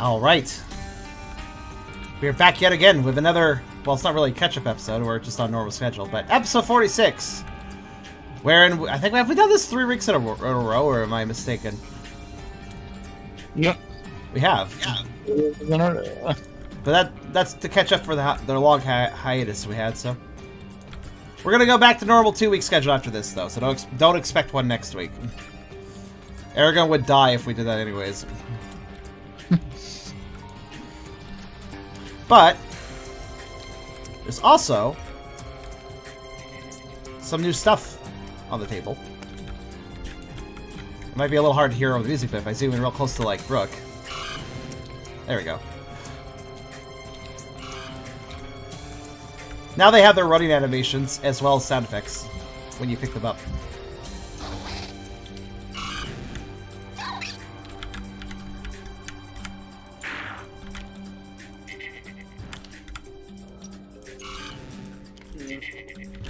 Alright. We're back yet again with another, well, it's not really a catch-up episode, we're just on normal schedule, but episode 46. Wherein, I think, have we done this 3 weeks in a row, or am I mistaken? Yep. We have. Yeah. But that's to catch up for the long hiatus we had, so. We're gonna go back to normal 2-week schedule after this, though, so don't expect one next week. Eragon would die if we did that anyways. But there's also some new stuff on the table. It might be a little hard to hear over the music, but if I zoom in real close to, like, Brooke. There we go. Now they have their running animations as well as sound effects when you pick them up.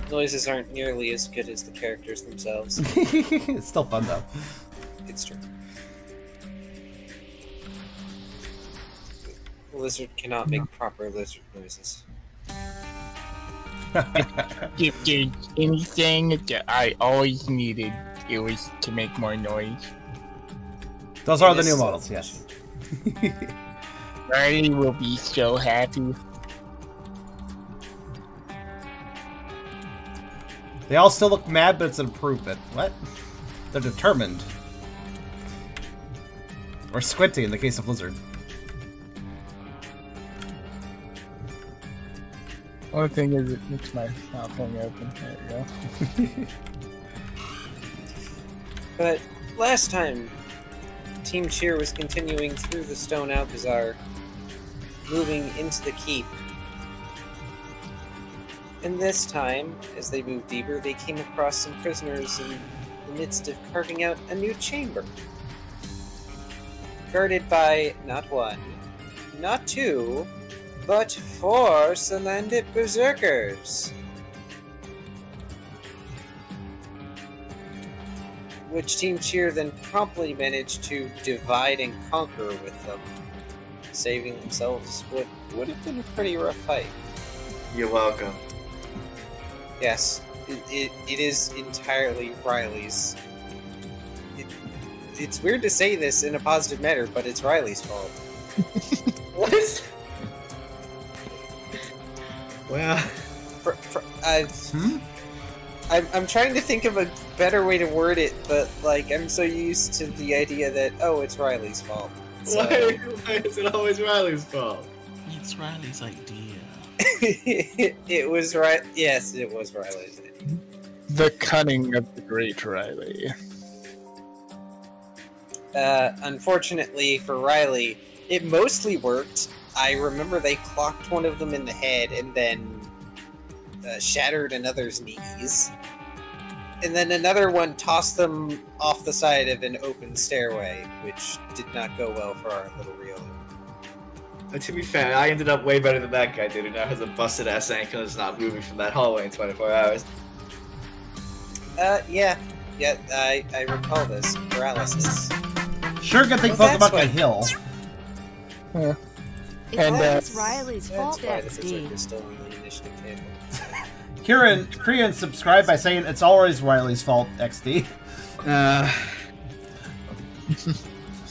Noises aren't nearly as good as the characters themselves. It's still fun, though. It's true. Lizard cannot make proper lizard noises. If there's anything that I always needed, it was to make more noise. Those are the new models, yes. Riley will be so happy. They all still look mad, but it's an improvement. What? They're determined. Or squinty in the case of Lizard. Only thing is, it makes my mouth only open. There we go. But last time, Team Cheer was continuing through the Stone Alcazar, moving into the keep. And this time, as they moved deeper, they came across some prisoners in the midst of carving out a new chamber. Guarded by not 1, not 2, but 4 Salandit Berserkers. Which Team Cheer then promptly managed to divide and conquer with them, saving themselves what would have been a pretty rough fight. You're welcome. Yes, it is entirely Riley's. It's weird to say this in a positive manner, but it's Riley's fault. What? Well, I'm trying to think of a better way to word it, but like I'm so used to the idea that it's Riley's fault. So... why is it always Riley's fault? It's Riley's idea. It was right. Yes, it was Riley's idea. The cunning of the great Riley. Unfortunately for Riley, it mostly worked. I remember they clocked one of them in the head and then shattered another's knees. And then another one tossed them off the side of an open stairway, which did not go well for our little reeler. To be fair, I ended up way better than that guy did, who now has a busted ass ankle and is not moving from that hallway in 24 hours. Yeah, I recall this. Paralysis. Sure, good thing Pokemon can heal. Yeah. And that's Riley's fault, That's why the XD. berserker is still on the initiative table. Krian subscribed by saying it's always Riley's fault, XD. I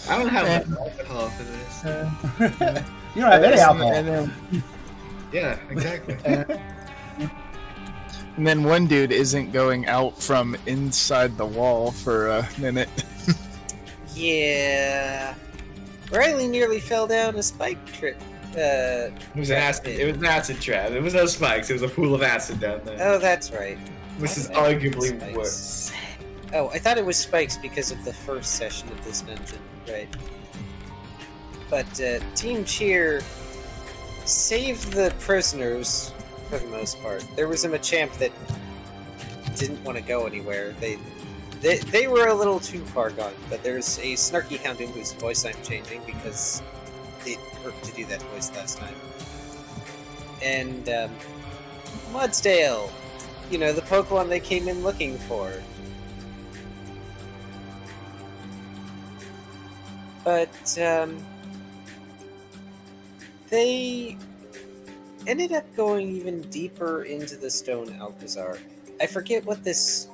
don't have enough alcohol for this. You don't have any alcohol. Yeah, exactly. And then one dude isn't going out from inside the wall for a minute. Yeah. Riley nearly fell down a spike trip. It was an acid trap. It was no spikes. It was a pool of acid down there. Oh, that's right. Which is I thought it arguably was spikes. worse. Oh, I thought it was spikes because of the first session of this dungeon, right? But Team Cheer saved the prisoners for the most part. There was a Machamp that didn't want to go anywhere. They were a little too far gone, but there's a Snarky Houndoom whose voice I'm changing because it hurt to do that voice last time. And Mudsdale, you know, the Pokemon they came in looking for. But they ended up going even deeper into the stone Alcazar. I forget what this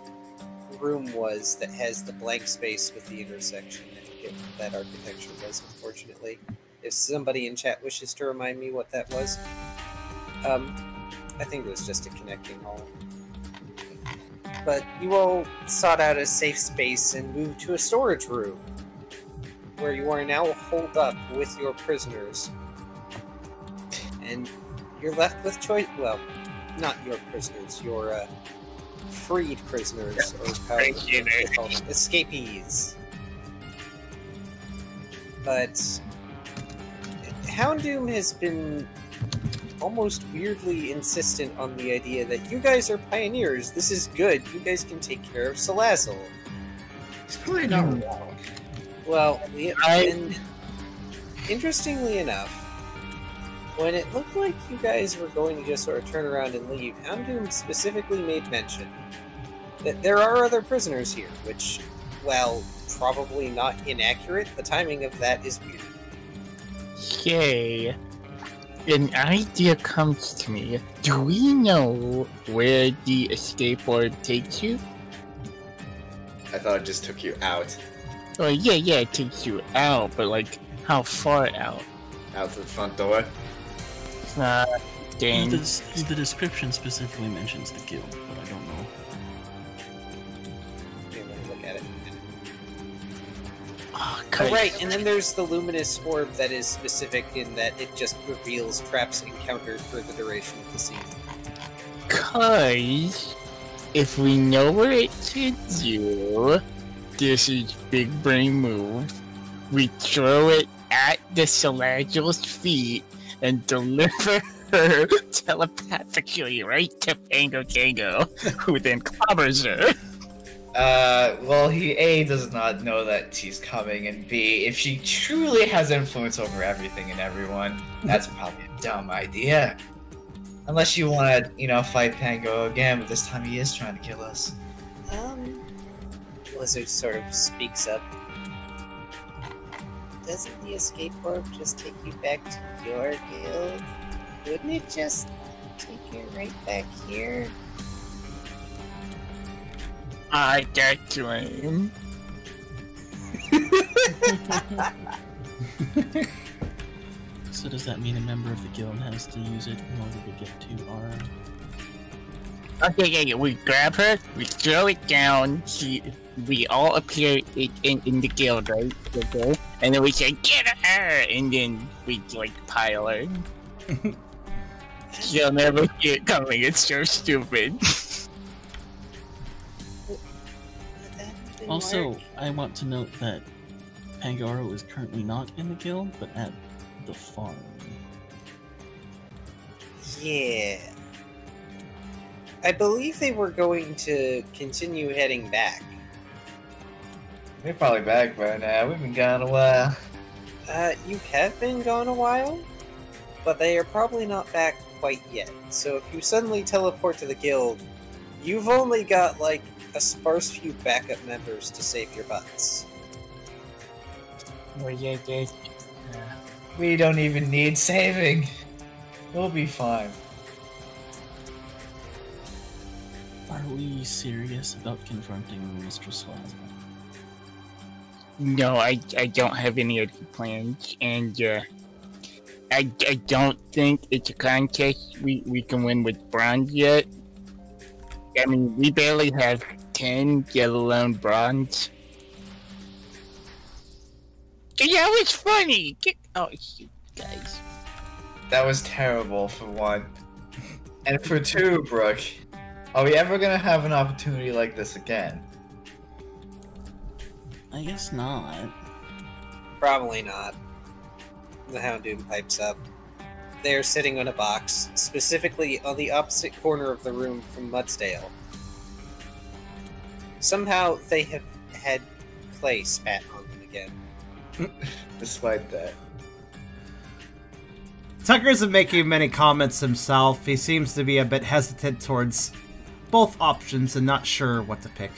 room was that has the blank space with the intersection. I forget what that architecture was, unfortunately. If somebody in chat wishes to remind me what that was. I think it was just a connecting hall. But you all sought out a safe space and moved to a storage room, where you are now holed up with your prisoners. And you're left with choice. Well, not your prisoners, your freed prisoners, or however you call them, escapees. But Houndoom has been almost weirdly insistent on the idea that you guys are pioneers. This is good. You guys can take care of Salazzle. It's probably not wrong. Well, and interestingly enough, when it looked like you guys were going to just sort of turn around and leave, Houndoom specifically made mention that there are other prisoners here, which, while probably not inaccurate, the timing of that is weird. Okay. An idea comes to me. Do we know where the escape orb takes you? I thought it just took you out. Oh, yeah, it takes you out, but like, how far out? Out the front door. Dang. The description specifically mentions the guild, but I don't know. Okay, let me look at it. Oh, Oh, right, and then there's the luminous orb that is specific in that it just reveals traps encountered for the duration of the scene. Cause if we know where it should do, this is big brain move. We throw it at the Salazzle's feet and deliver her telepathically right to Pango Tango, who then clobbers her. Well, he A, does not know that she's coming, and B, if she truly has influence over everything and everyone, that's probably a dumb idea. Unless you want to, fight Pango again, but this time he is trying to kill us. Blizzard sort of speaks up. Doesn't the escape orb just take you back to your guild? Wouldn't it just take you right back here? I got dream. So does that mean a member of the guild has to use it in order to get to our... Okay, yeah, we grab her, we throw it down, we all appear in the guild, right? Okay. And then we say, get her! And then we, pile her. She'll never see it coming, it's so stupid. Also, I want to note that Pangaro is currently not in the guild, but at the farm. Yeah. I believe they were going to continue heading back. We're probably back by now. We've been gone a while. You have been gone a while, but they are probably not back quite yet. So if you suddenly teleport to the guild, you've only got, a sparse few backup members to save your butts. Well, yeah, We don't even need saving. We'll be fine. Are we serious about confronting Mistress Laza? No, I don't have any other plans, and I don't think it's a contest we can win with bronze yet. I mean, we barely have 10, let alone bronze. Yeah, it was funny! Oh, you guys. That was terrible, for one. And for two, Brooke, are we ever gonna have an opportunity like this again? I guess not. Probably not. The Houndoom pipes up. They are sitting on a box, specifically on the opposite corner of the room from Mudsdale. Somehow they have had clay spat on them again. Despite that. Tucker isn't making many comments himself. He seems to be a bit hesitant towards both options and not sure what to pick.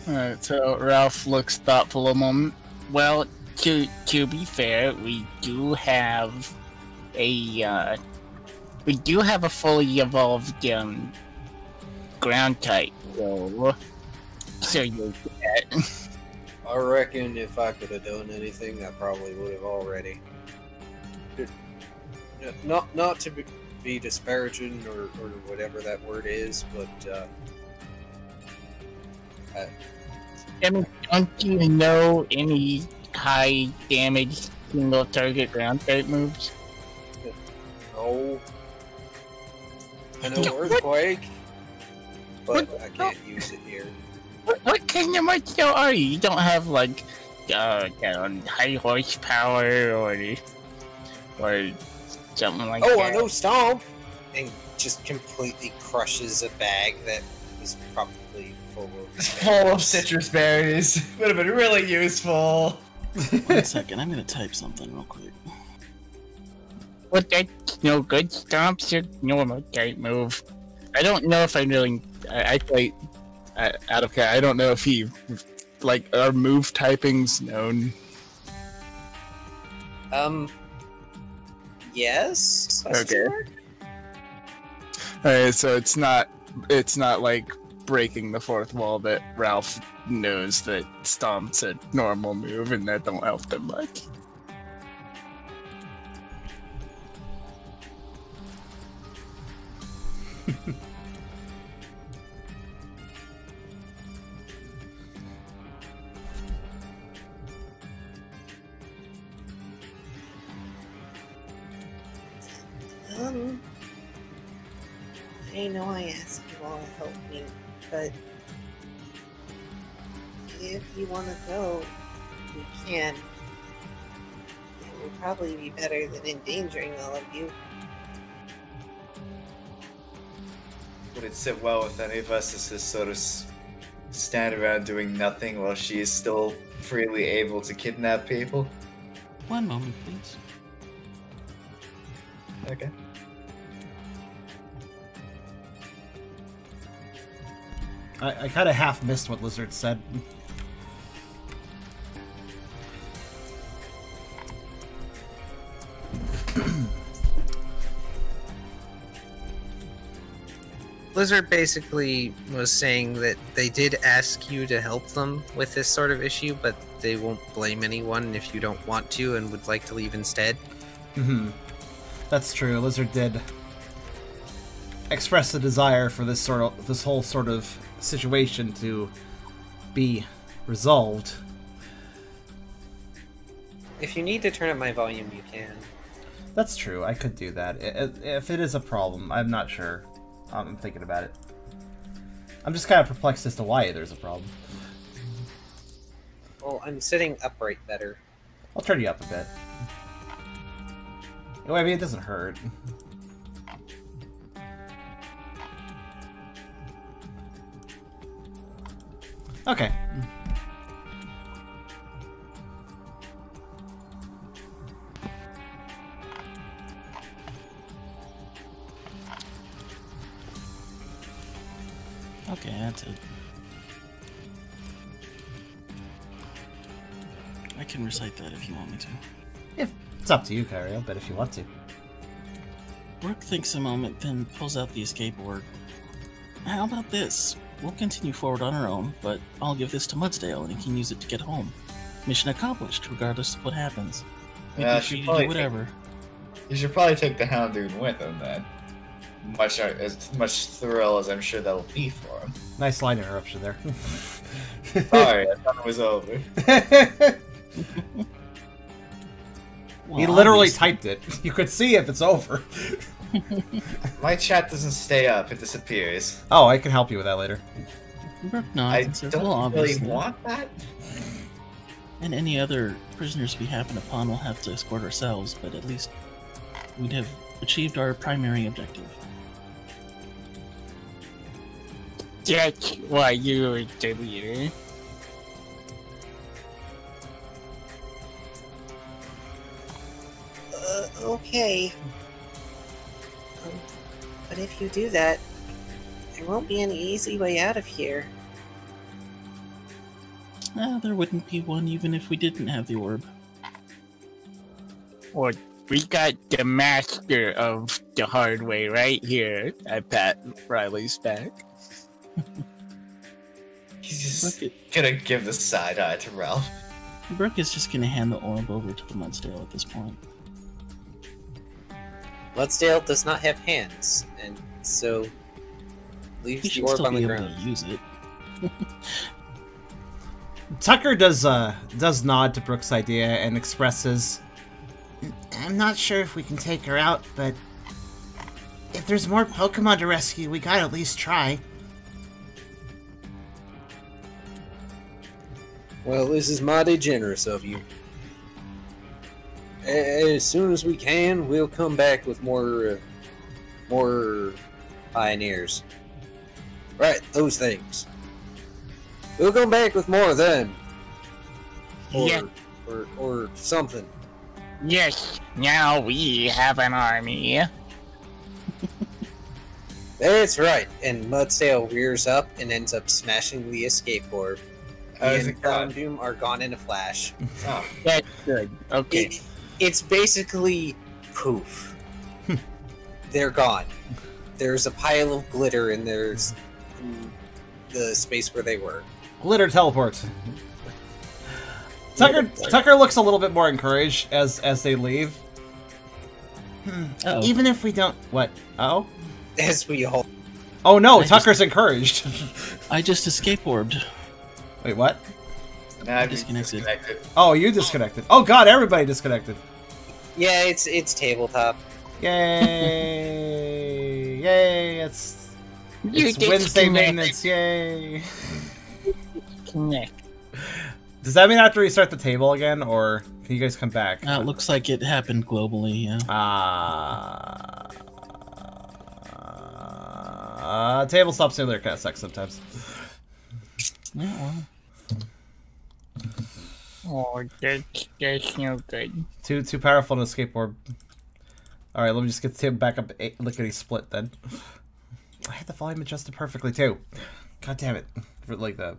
Alright, so Ralph looks thoughtful a moment. Well, to be fair, we do have we do have a fully evolved ground type, so you get. I reckon if I could have done anything, I probably would have already. Not to be disparaging or whatever that word is, but I mean, don't you know any high damage single target ground type moves? no. I know Earthquake, but I can't use it here. What kind of martial are you? You don't have like high horsepower or something like that. Oh, I know Stomp! And just completely crushes a bag that was probably full of citrus berries. Would have been really useful. 1 second, I'm gonna type something real quick. What, that's no good. Stomp's your normal type move. I don't know if I really. I play out of care. I don't know if he like our move typing's known. Yes? Okay. Alright, so it's not like breaking the fourth wall that Ralph knows that Stomp's a normal move and that don't help them much. I know I asked you all to help me, but if you want to go, we can. It would probably be better than endangering all of you. Would it sit well with any of us to just sort of stand around doing nothing while she is still freely able to kidnap people? 1 moment, please. Okay. I kind of half missed what Lizard said. Blizzard basically was saying that they did ask you to help them with this sort of issue, but they won't blame anyone if you don't want to and would like to leave instead. Mm-hmm. That's true. Lizard did express a desire for this whole sort of situation to be resolved. If you need to turn up my volume, you can. That's true. I could do that. If it is a problem, I'm not sure. I'm thinking about it. I'm just kind of perplexed as to why there's a problem. Well, I'm sitting upright better. I'll turn you up a bit. I mean, it doesn't hurt. Okay. Okay, that's it. I can recite that if you want me to. It's up to you, Kyrio, but if you want to. Rook thinks a moment, then pulls out the escape orb. How about this? We'll continue forward on our own, but I'll give this to Mudsdale and he can use it to get home. Mission accomplished, regardless of what happens. We can free to do whatever. You should probably take the Houndoon with him then. As much thrill as I'm sure that'll be for him. Nice line interruption there. Sorry, I thought it was over. Well, He literally obviously. typed it. You could see if it's over. My chat doesn't stay up, it disappears. Oh, I can help you with that later. Rook I nods and says, well, don't really obviously. want that. And any other prisoners we happen upon will have to escort ourselves, but at least we'd have achieved our primary objective. That's why you're the leader. Okay. But if you do that, there won't be any easy way out of here. There wouldn't be one even if we didn't have the orb. Or We got the master of the hard way right here. I pat Riley's back. He's just gonna give the side eye to Ralph. Brooke is just gonna hand the orb over to the Mudsdale at this point. Mudsdale does not have hands, and so leaves He the should orb still on be the able ground. to use it. Tucker does nod to Brooke's idea and expresses, "I'm not sure if we can take her out, but if there's more Pokemon to rescue, we gotta at least try." Well, this is mighty generous of you. As soon as we can, we'll come back with more pioneers. Right, those things. We'll come back with more of them. Or, Yeah. or something. Yes, now we have an army. That's right. And Mudsdale rears up and ends up smashing the escape orb. How He is and it gone? Doom are gone in a flash. Oh, That's good. Okay. It's basically poof. They're gone. There's a pile of glitter and there's the space where they were. Glitter teleports. Tucker looks a little bit more encouraged as they leave. Uh-oh. Even if we don't... What? Oh? As we all. Oh no, I Tucker's encouraged. I just escape orbed. Wait, what? now I've Disconnected. disconnected. Oh, you disconnected. Oh god, everybody disconnected. Yeah, it's tabletop. Yay! Yay! It's Wednesday disconnect. maintenance. Yay! Connect. Does that mean I have to restart the table again, or can you guys come back? It looks like it happened globally, yeah. Tabletop Simulator kind of sucks sometimes. Yeah, well. Oh, that's no good. Too powerful to escape orb. All right, let me just get Tim back up. Lickety split then. I had the volume adjusted perfectly too. God damn it! For like the,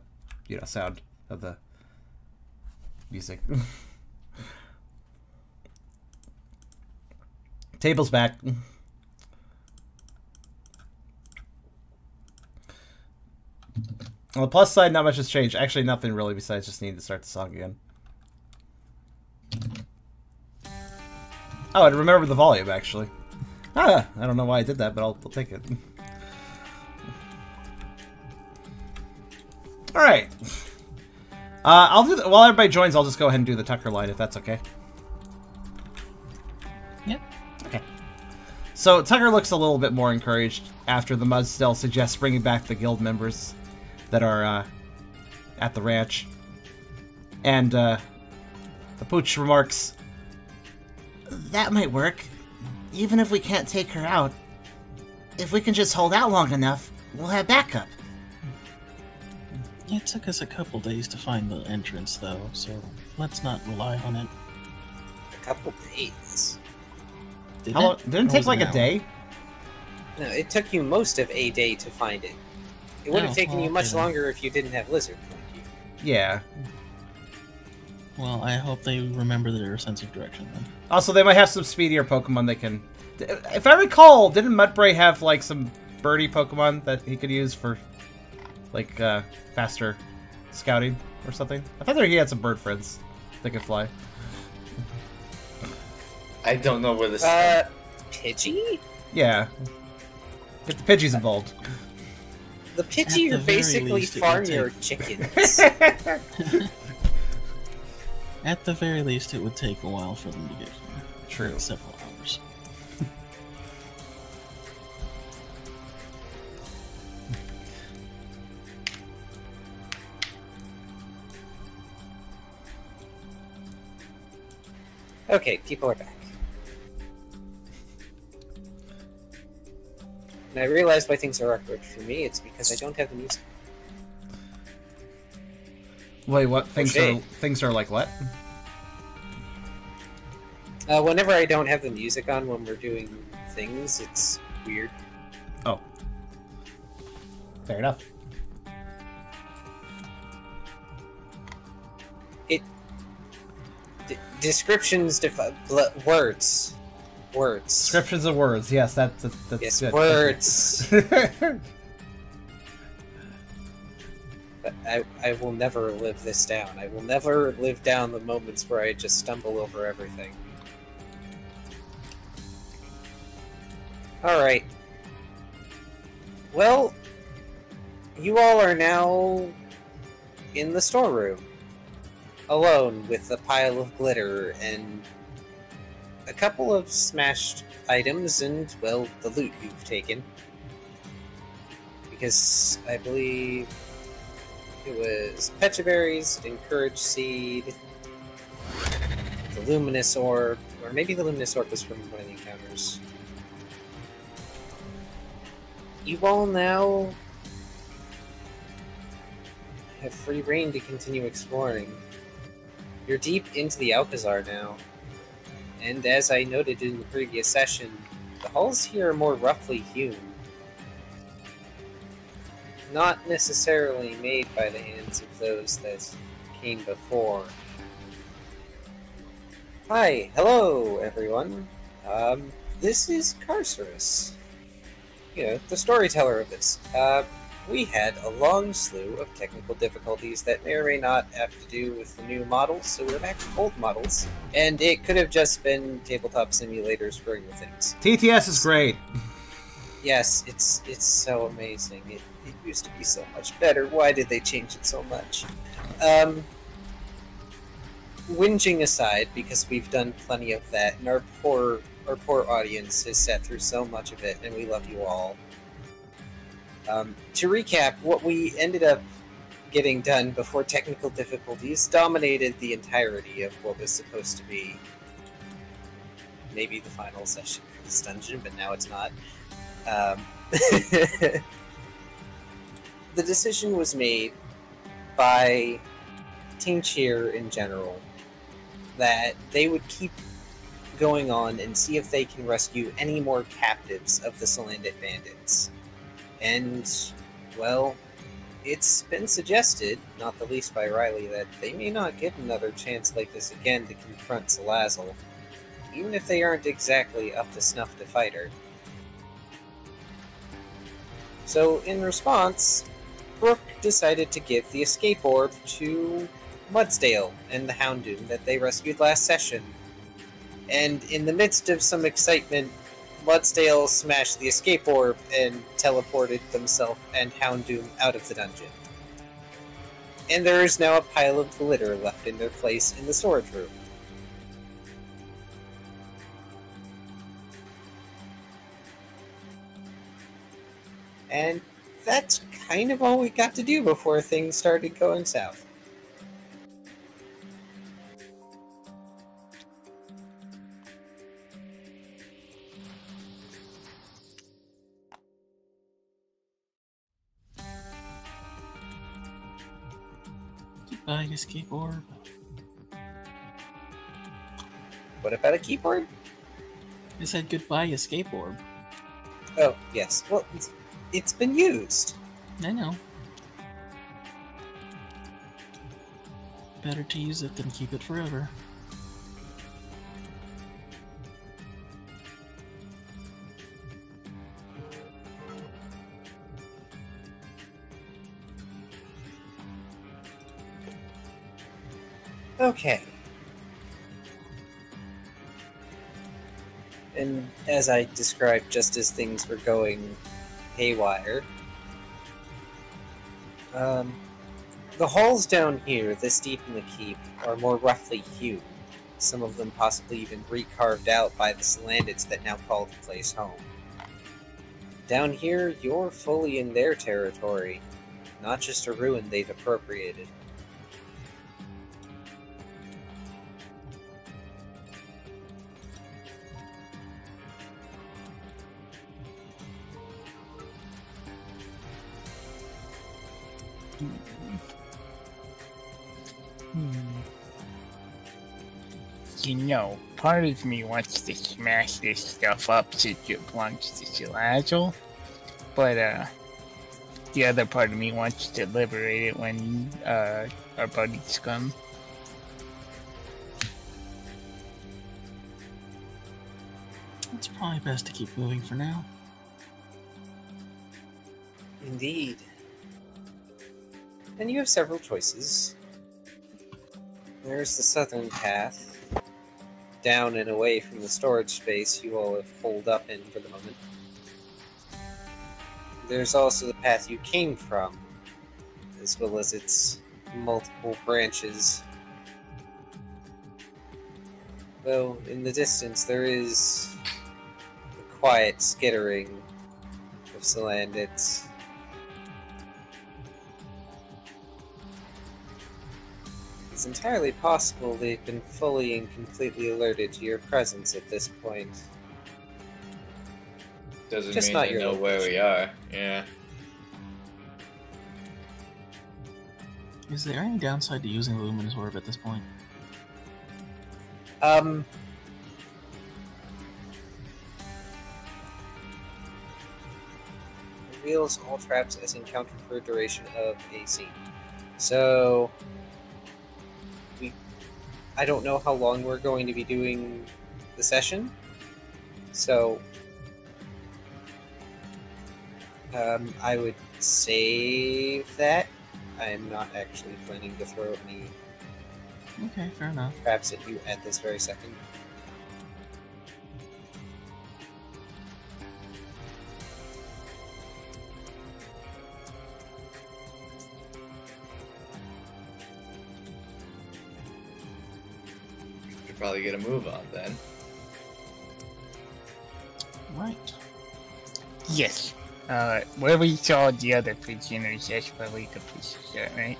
sound of the music. Table's back. On the plus side, not much has changed. Actually, nothing really besides just needing to start the song again. Oh, I remember the volume, actually. I don't know why I did that, but I'll take it. Alright. I'll do while everybody joins, I'll just go ahead and do the Tucker line, if that's okay. Yep. Okay. So, Tucker looks a little bit more encouraged after the Mudsdale suggests bringing back the guild members that are at the ranch. And the Pooch remarks, "That might work, even if we can't take her out. If we can just hold out long enough, we'll have backup." It took us a couple days to find the entrance, though, so let's not rely on it. A couple days. Did How long, it? didn't it Or take was like an a day? No, it took you most of a day to find it. It would have Oh, taken you well, much okay then. longer if you didn't have Lizard. Yeah. Well, I hope they remember their sense of direction then. Also, they might have some speedier Pokemon they can... If I recall, didn't Mudbray have, like, some birdie Pokemon that he could use for, like, faster scouting or something? I thought he had some bird friends that could fly. I don't know where this. Pidgey? Yeah. Get the Pidgeys involved. The Pidgey At are the very basically least, it would farmyard take- chickens. At the very least, it would take a while for them to get here. True. Several hours. Okay, people are back. And I realized why things are awkward for me. It's because I don't have the music. Wait, what? Things Okay. are like what? Whenever I don't have the music on when we're doing things, it's weird. Oh. Fair enough. Descriptions, words. Words. Descriptions of words. Yes, that's Yes, good. words. But I will never live this down. I will never live down the moments where I just stumble over everything. Alright. Well, you all are now in the storeroom. Alone with a pile of glitter and a couple of smashed items and, well, the loot you've taken. Because I believe it was Pecha Berries, Encourage Seed, the Luminous Orb, or maybe the Luminous Orb was from one of the encounters. You all now have free reign to continue exploring. You're deep into the Alcazar now, and as I noted in the previous session, the halls here are more roughly hewn. Not necessarily made by the hands of those that came before. Hi, hello everyone. This is Karserus. You know, the storyteller of this. We had a long slew of technical difficulties that may or may not have to do with the new models, so we're back to old models. And it could have just been Tabletop Simulator screwing with things. TTS is great. Yes, it's so amazing. It used to be so much better. Why did they change it so much? Whinging aside, because we've done plenty of that, and our poor audience has sat through so much of it, and we love you all. To recap, what we ended up getting done before technical difficulties dominated the entirety of what was supposed to be maybe the final session for this dungeon, but now it's not. The decision was made by Team Cheer in general that they would keep going on and see if they can rescue any more captives of the Salandit bandits. And, well, it's been suggested, not the least by Riley, that they may not get another chance like this again to confront Salazzle, even if they aren't exactly up to snuff to fight her. So, in response, Brooke decided to give the escape orb to Mudsdale and the Houndoom that they rescued last session. And in the midst of some excitement, Mudsdale smashed the escape orb and teleported themselves and Houndoom out of the dungeon. And there is now a pile of glitter left in their place in the storage room. And that's kind of all we got to do before things started going south. Goodbye, escape orb. What about a keyboard? I said goodbye, escape orb. Oh, yes. Well, it's been used. I know. Better to use it than keep it forever. Okay. And as I described, just as things were going haywire, the halls down here, this deep in the keep, are more roughly hewn. Some of them possibly even recarved out by the Salandits that now call the place home. Down here, you're fully in their territory, not just a ruin they've appropriated. You know, part of me wants to smash this stuff up since it belongs to Salazzle, but the other part of me wants to liberate it when our buddies come. It's probably best to keep moving for now. Indeed. And you have several choices. There's the southern path, down and away from the storage space you all have holed up in for the moment. There's also the path you came from, as well as its multiple branches. Though, in the distance, there is the quiet skittering of Salandits. It's entirely possible they've been fully and completely alerted to your presence at this point. Doesn't Just mean not they your know where we are. Yeah. Is there any downside to using the Luminous Orb at this point? Reveals all traps as encountered for a duration of a scene. So, I don't know how long we're going to be doing the session. So, I would save that. I'm not actually planning to throw any Okay, fair enough. traps at you at this very second. Should probably get a move on then. Right. Yes. Where we saw the other prisoners, that's probably the place to start, right?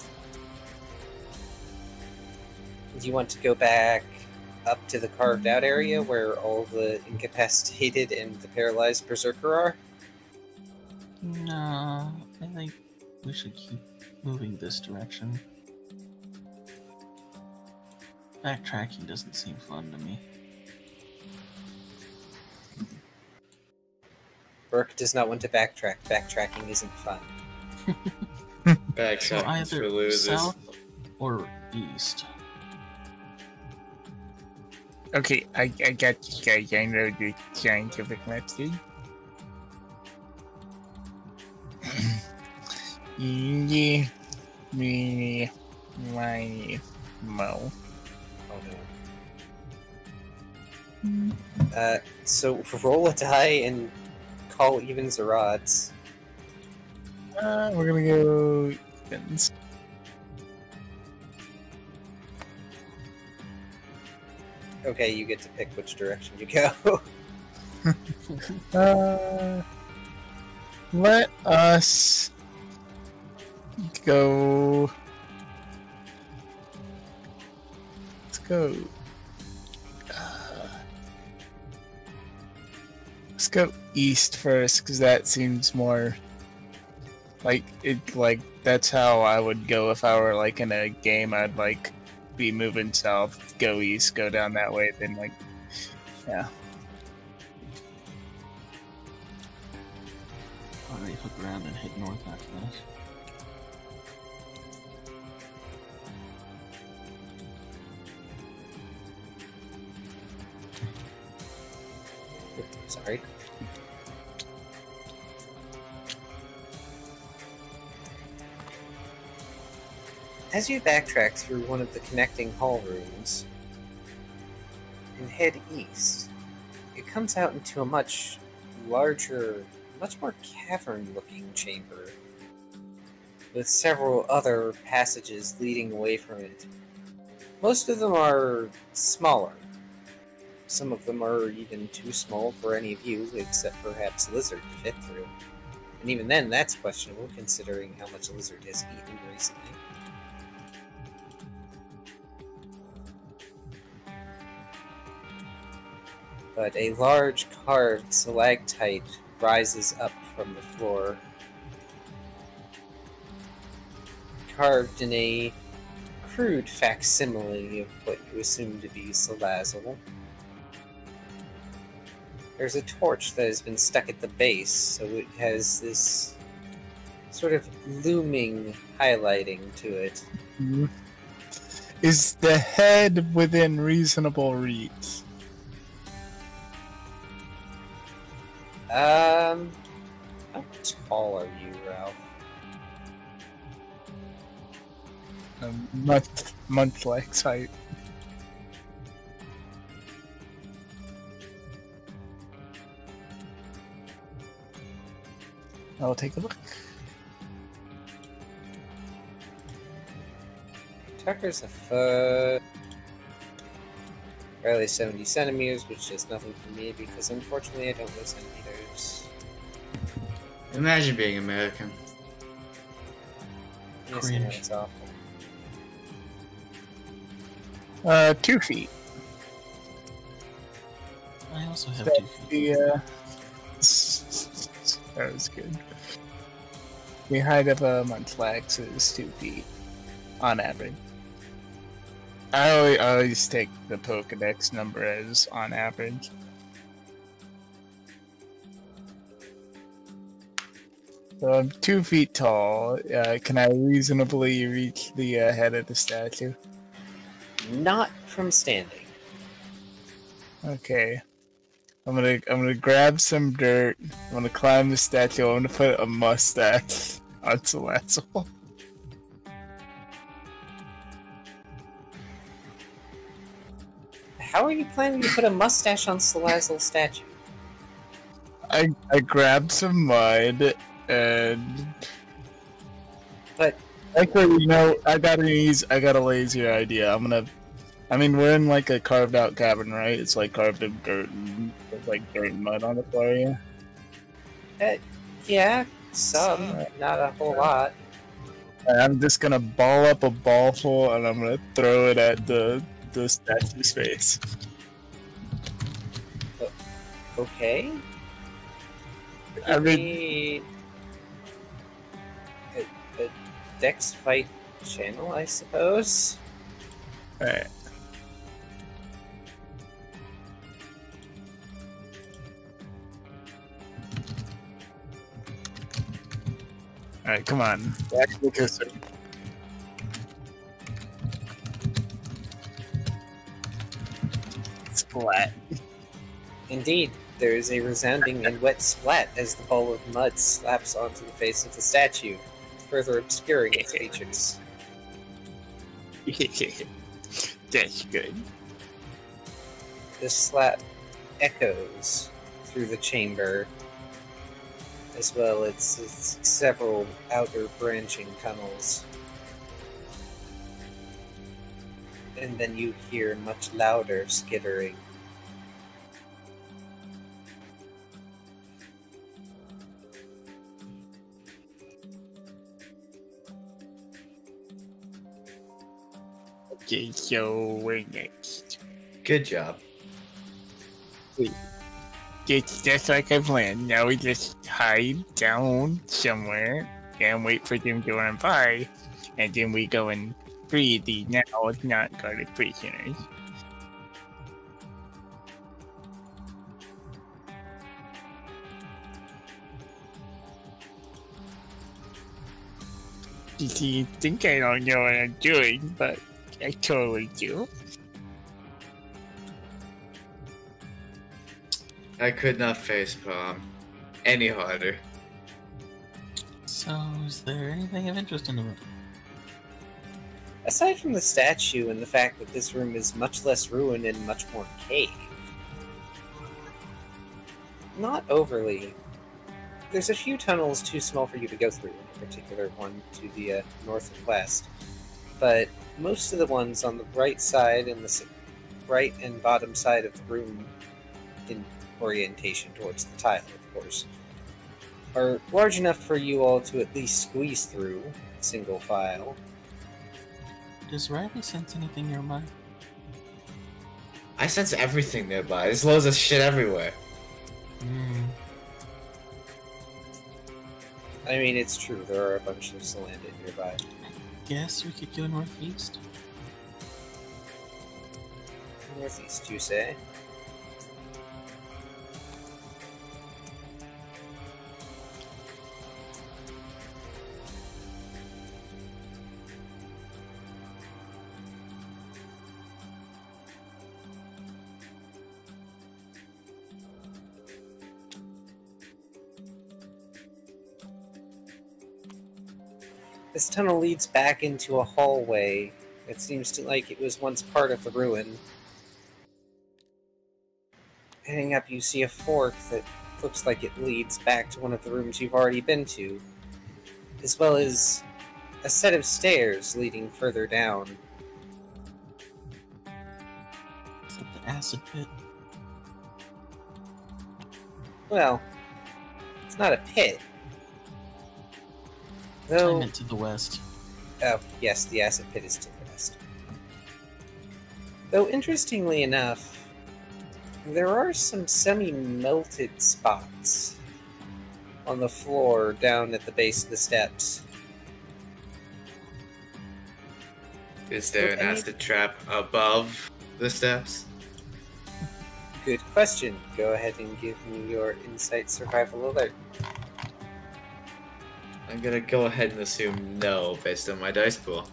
Do you want to go back up to the carved out area where all the incapacitated and the paralyzed berserker are? No, I think we should keep moving this direction. Backtracking doesn't seem fun to me. Burke does not want to backtrack. Backtracking isn't fun. Back So seconds for either losers. south or east. Okay, I got this guys. I know the scientific method. Eeny, meeny, miny, mo. Oh no. So roll a die and call evens or odds. We're gonna go evens. Okay, you get to pick which direction you go. Let us go. Let's go. Let's go east first, because that seems more like it. Like that's how I would go if I were like in a game. I'd like be moving south, go east, go down that way. Then like, yeah. Alright, hook around and head north after this. Sorry. As you backtrack through one of the connecting hall rooms and head east, it comes out into a much larger, much more cavern-looking chamber with several other passages leading away from it. Most of them are smaller. Some of them are even too small for any of you, except perhaps Lizard to fit through. And even then, that's questionable, considering how much Lizard has eaten recently. But a large carved stalactite rises up from the floor, carved in a crude facsimile of what you assume to be Salazzle. There's a torch that has been stuck at the base, so it has this sort of looming highlighting to it. Is the head within reasonable reach? How tall are you, Ralph? Month legs height. I'll take a look. Tucker's a foot. Barely 70 centimeters, which is nothing for me because unfortunately I don't know centimeters. Imagine being American. Yes, I know, it's awful. 2 feet. I also have That 2 feet. the that was good. The height of a munchlax is 2 feet on average. I always take the Pokedex number as on average. So I'm 2 feet tall. Can I reasonably reach the head of the statue? Not from standing. Okay. I'm gonna grab some dirt. I'm gonna climb the statue. I'm gonna put a mustache on Salazzle. How are you planning to put a mustache on Salazzle's statue? I grabbed some mud and But actually, you know, I got a lazier idea. We're in like a carved out cabin, right? It's like carved in dirt and there's like dirt and mud on the floor. Yeah. yeah, some, not a whole lot. And I'm just gonna ball up a ball full and I'm gonna throw it at the statue's face. Okay. I mean, Need a Dex fight channel, I suppose. alright. Alright, come on. Actually, splat. Indeed, there is a resounding and wet splat as the ball of mud slaps onto the face of the statue, further obscuring its features. That's good. The slap echoes through the chamber, as well as several outer branching tunnels. And then you hear much louder skittering. Okay, so we're next. Good job. Just like I planned. Now we just hide down somewhere and wait for them to run by, and then we go and free the now not guarded prisoners. You think I don't know what I'm doing, but I totally do. I could not facepalm any harder. So, is there anything of interest in the room? Aside from the statue and the fact that this room is much less ruined and much more cave, not overly. There's a few tunnels too small for you to go through, in particular one to the north and west, but most of the ones on the right side and the right and bottom side of the room, in orientation towards the tile, of course, are large enough for you all to at least squeeze through single file. Does Riley sense anything nearby? I sense everything nearby. There's loads of shit everywhere. I mean, it's true, there are a bunch of Salandit nearby. Guess we could go northeast. Northeast, you say? This tunnel leads back into a hallway. It seems to like it was once part of the ruin. Heading up, you see a fork that looks like it leads back to one of the rooms you've already been to, as well as a set of stairs leading further down. Is that the acid pit? Well, it's not a pit. I Though, meant to the west. oh, yes, the acid pit is to the west. Though, interestingly enough, there are some semi-melted spots on the floor down at the base of the steps. Is there an acid trap above the steps? Good question. Go ahead and give me your insight survival alert. I'm gonna go ahead and assume no based on my dice pool.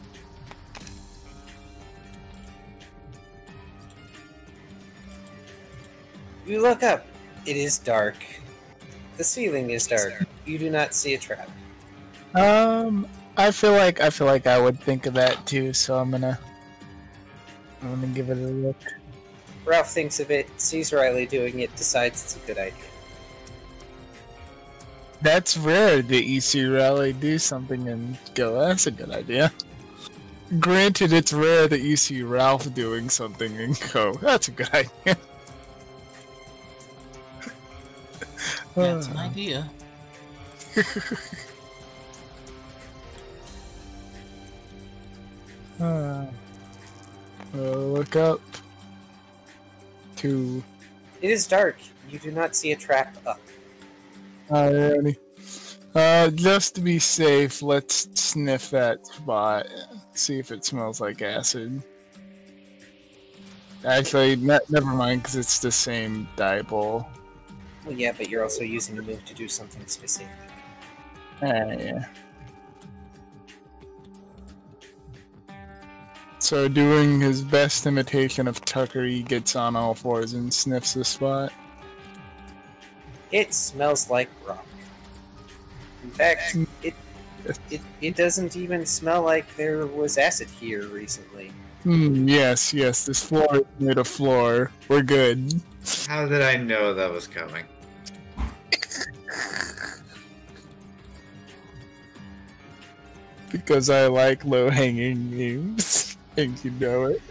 You look up. It is dark. The ceiling is dark. You do not see a trap. I feel like I would think of that too, so I'm gonna give it a look. Ralph thinks of it, sees Riley doing it, decides it's a good idea. That's rare that you see Riley do something and go, that's a good idea. Granted, it's rare that you see Ralph doing something and go, that's a good idea. That's an idea. Look up. Two. It is dark. You do not see a trap up. Alrighty. Just to be safe, let's sniff that spot. See if it smells like acid. Actually, never mind, because it's the same die bowl. Well, yeah, but you're also using the move to do something specific. Yeah. So, doing his best imitation of Tucker, he gets on all fours and sniffs the spot. It smells like rock. In fact, it doesn't even smell like there was acid here recently. Yes, this floor is made of floor. We're good. How did I know that was coming? Because I like low-hanging memes. And you know it.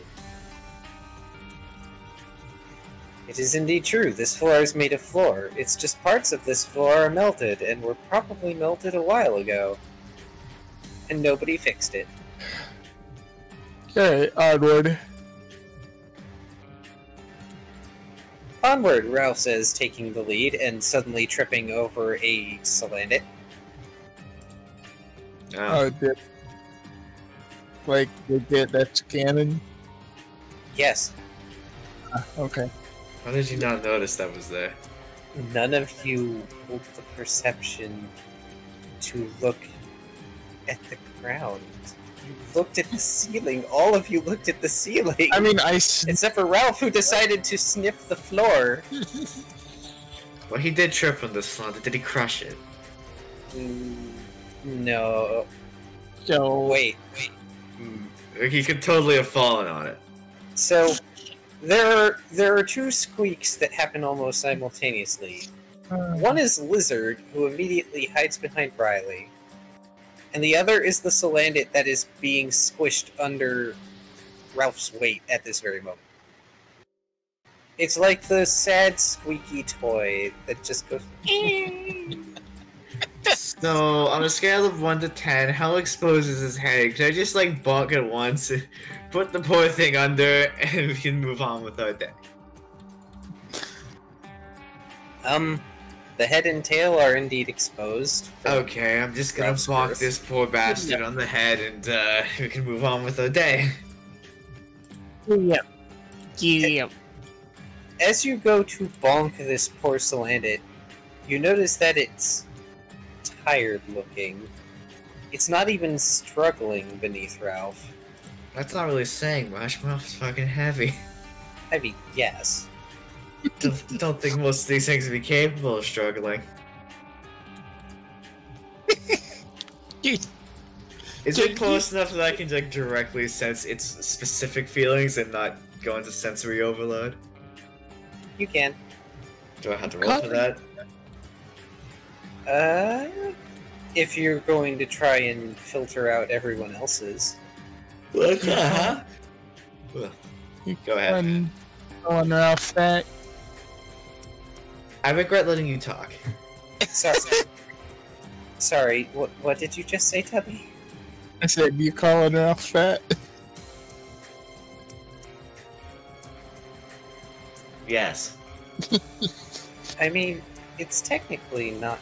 It is indeed true. This floor is made of floor. It's just parts of this floor are melted, and were probably melted a while ago. And nobody fixed it. Alright, onward. Onward, Ralph says, taking the lead, and suddenly tripping over a Salandit. Oh, dip. Like, that's canon? Yes, Okay. How did you not notice that was there? none of you hold the perception to look at the ground. You looked at the ceiling. All of you looked at the ceiling. I mean, except for Ralph, who decided to sniff the floor. Well, he did trip on this one. Did he crush it? No. So, Wait. He could totally have fallen on it. So, there are two squeaks that happen almost simultaneously. One is Lizard, who immediately hides behind Riley. And the other is the Salandit that is being squished under Ralph's weight at this very moment. It's like the sad squeaky toy that just goes... So, on a scale of 1 to 10, how exposed is his head? Can I just, like, bonk it once, put the poor thing under, and we can move on with our day? The head and tail are indeed exposed. Okay, I'm just gonna Ralph's bonk curse. this poor bastard on the head, and, we can move on with our day. yeah. As you go to bonk this poor Salandit, you notice that it's tired looking. It's not even struggling beneath Ralph. That's not really saying much. Ralph's fucking heavy. I mean, yes. Don't think most of these things would be capable of struggling. Is it close enough that I can like directly sense its specific feelings and not go into sensory overload? You can. Do I have to roll for that? If you're going to try and filter out everyone else's. Uh-huh. Go ahead. Going Ralph that. I regret letting you talk. Sorry. Sorry, what did you just say, Tubby? I said, you calling Ralph fat? Yes. I mean, it's technically not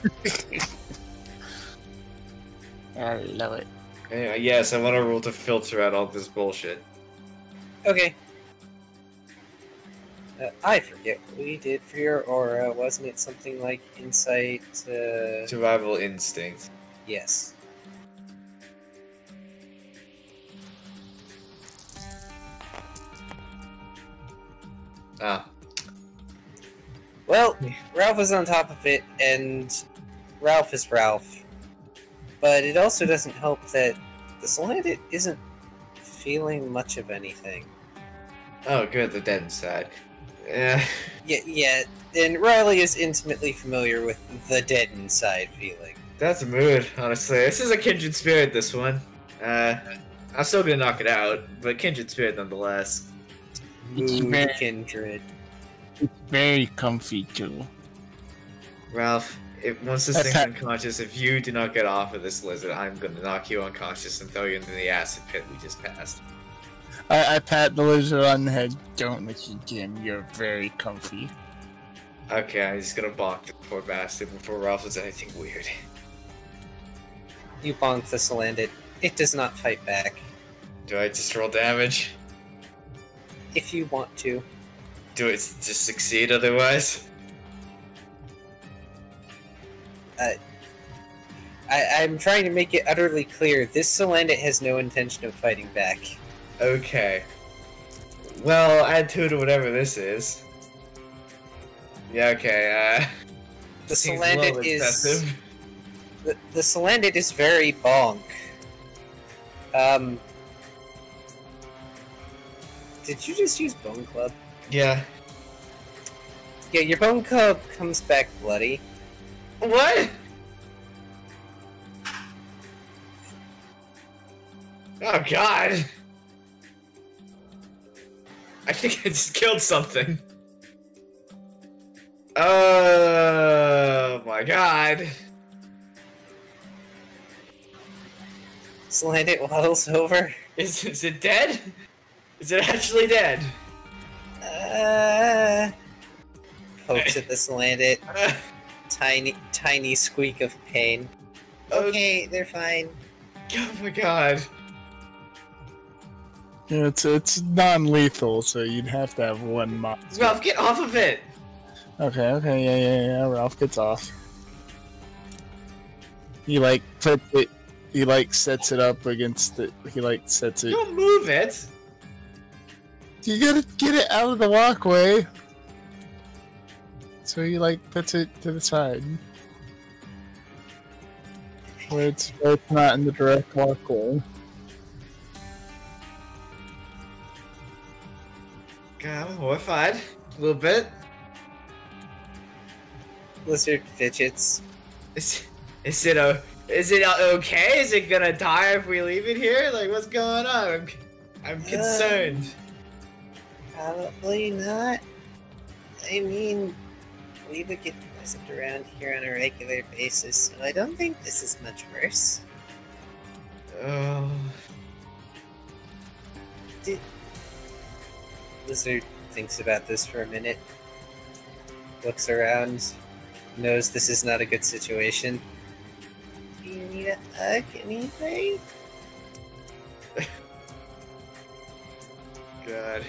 wrong. I love it. Anyway, yes, I want a rule to filter out all this bullshit. Okay. I forget what we did for your aura. Wasn't it something like insight? Survival instinct. Yes. Ah. Well, Ralph is on top of it, and Ralph is Ralph. But it also doesn't help that the Slandit isn't feeling much of anything. Oh, good, the dead inside. Yeah. Yeah, and Riley is intimately familiar with the dead inside feeling. That's a mood, honestly. This is a kindred spirit, this one. I'm still gonna knock it out, but kindred spirit nonetheless. Mood kindred. It's very comfy too. Ralph, once this thing's unconscious, if you do not get off of this lizard, I'm gonna knock you unconscious and throw you into the acid pit we just passed. I pat the lizard on the head. Don't look again. You're very comfy. Okay, I'm just gonna bonk the poor bastard before Ralph does anything weird. You bonk the Salandit. It does not fight back. Do I just roll damage? If you want to. Do it just succeed otherwise? I'm trying to make it utterly clear. This Salandit has no intention of fighting back. Okay. Well, add 2 to whatever this is. Yeah, okay, The seems Salandit well is... excessive. The Salandit is very bonk. Did you just use Bone Club? Yeah. Yeah, your Bone Club comes back bloody. What? Oh god! I think I just killed something. Oh my god. Salandit waddles over. Is it dead? Is it actually dead? Pokes at the Salandit. Tiny squeak of pain. Okay, they're fine. Oh my god. Yeah, it's non-lethal, so you'd have to have one monster. Ralph, get off of it! Okay, yeah, Ralph gets off. He like puts it, he like sets it up against it, he like sets it. Don't move it! You gotta get it out of the walkway! So he like puts it to the side. Where it's not in the direct walkway. God, I'm horrified. A little bit. Lizard fidgets. Is it okay? Is it gonna die if we leave it here? Like, what's going on? I'm concerned. Probably not. I mean, we would get poisoned around here on a regular basis, so I don't think this is much worse. Oh. Lizard thinks about this for a minute. Looks around. Knows this is not a good situation. Do you need a hug, anything? God.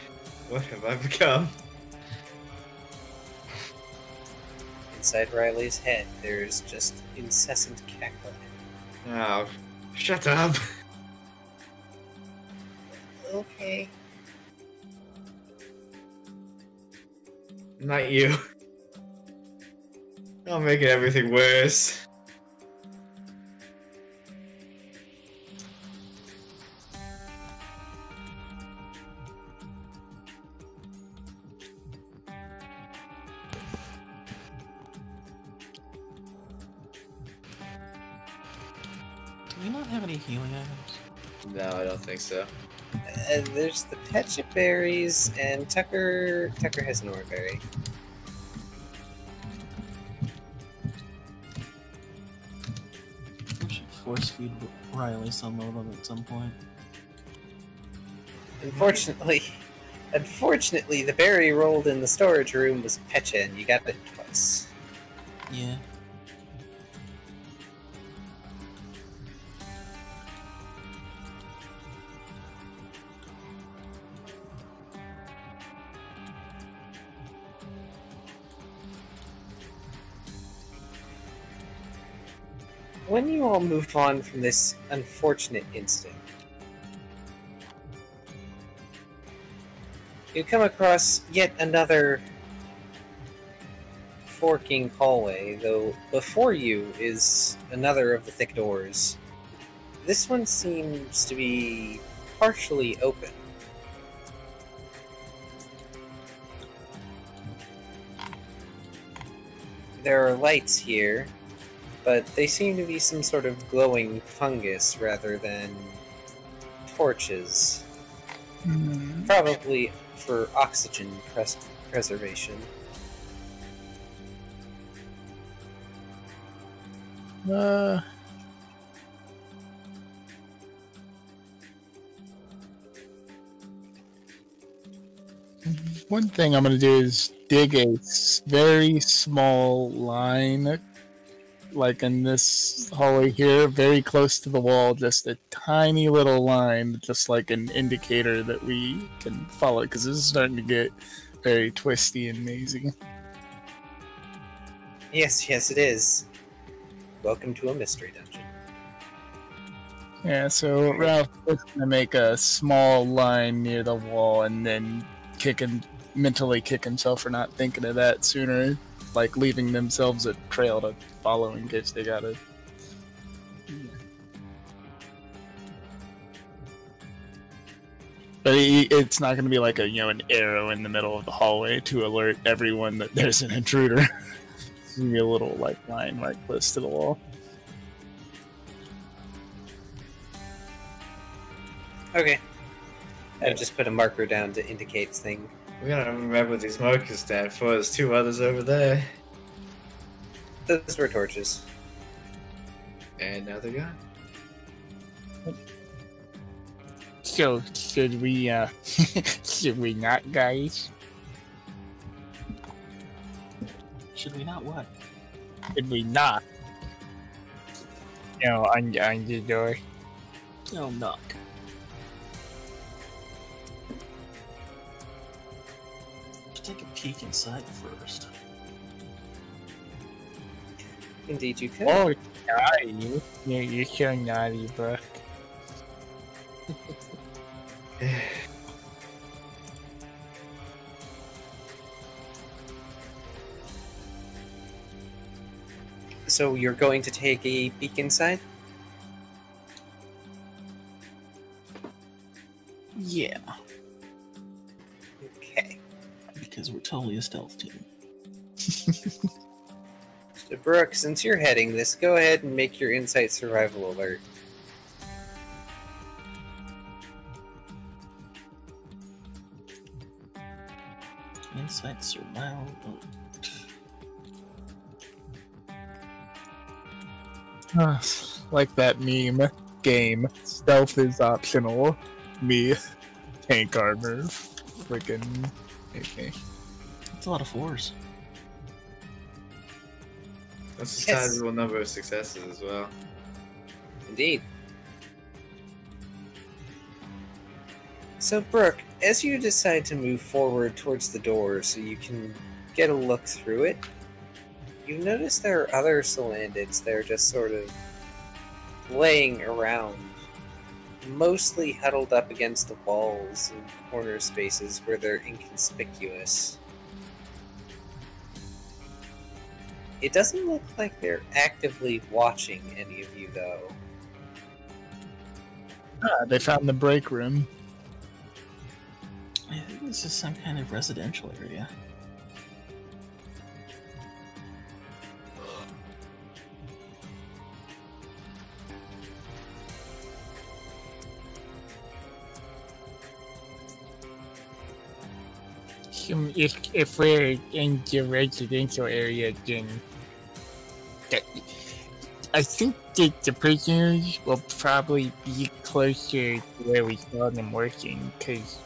What have I become? Inside Riley's head, there's just incessant cackling. Oh. Shut up. Okay. Not you. I'm making everything worse. we not have any healing items? No, I don't think so. There's the Petcha berries, and Tucker has an ore berry. We should force feed Riley some of them at some point. Unfortunately, the berry rolled in the storage room was Petcha, and you got it twice. Yeah. When you all move on from this unfortunate incident, you come across yet another forking hallway, though before you is another of the thick doors. This one seems to be partially open. There are lights here, but they seem to be some sort of glowing fungus rather than torches. Probably for oxygen preservation. One thing I'm gonna do is dig a very small line, like in this hallway here, very close to the wall, just a tiny little line, just like an indicator that we can follow, because this is starting to get very twisty and mazy. Yes, it is. Welcome to a mystery dungeon. Yeah, so Ralph is gonna make a small line near the wall and then mentally kick himself for not thinking of that sooner, like leaving themselves a trail to follow in case they got it. But it's not going to be like an arrow in the middle of the hallway to alert everyone that there's an intruder. It's going to be a little line right close to the wall. Okay. I've just put a marker down to indicate thing. We gotta remember what these markers stand for. There's two others over there. Those were torches. And now they're gone. So, should we, should we not, guys? Should we not what? Should we not? On the door. No, knock. Take a peek inside first. Indeed, you could. Oh, naughty. You're so naughty, Brooke. So you're going to take a peek inside? Yeah, Okay. because we're totally a stealth team. So Brooke, since you're heading this, go ahead and make your insight survival alert. Insight survival alert. Like that meme game. Stealth is optional. Me, tank armor, freaking AK. That's a lot of fours. That's a Yes. sizable number of successes as well. Indeed. So, Brooke, as you decide to move forward towards the door so you can get a look through it, you notice there are other Solandids that are just sort of laying around, mostly huddled up against the walls and corner spaces where they're inconspicuous. It doesn't look like they're actively watching any of you, though. They found the break room. I think this is some kind of residential area. if we're in the residential area, then I think that the prisoners will probably be closer to where we saw them working, because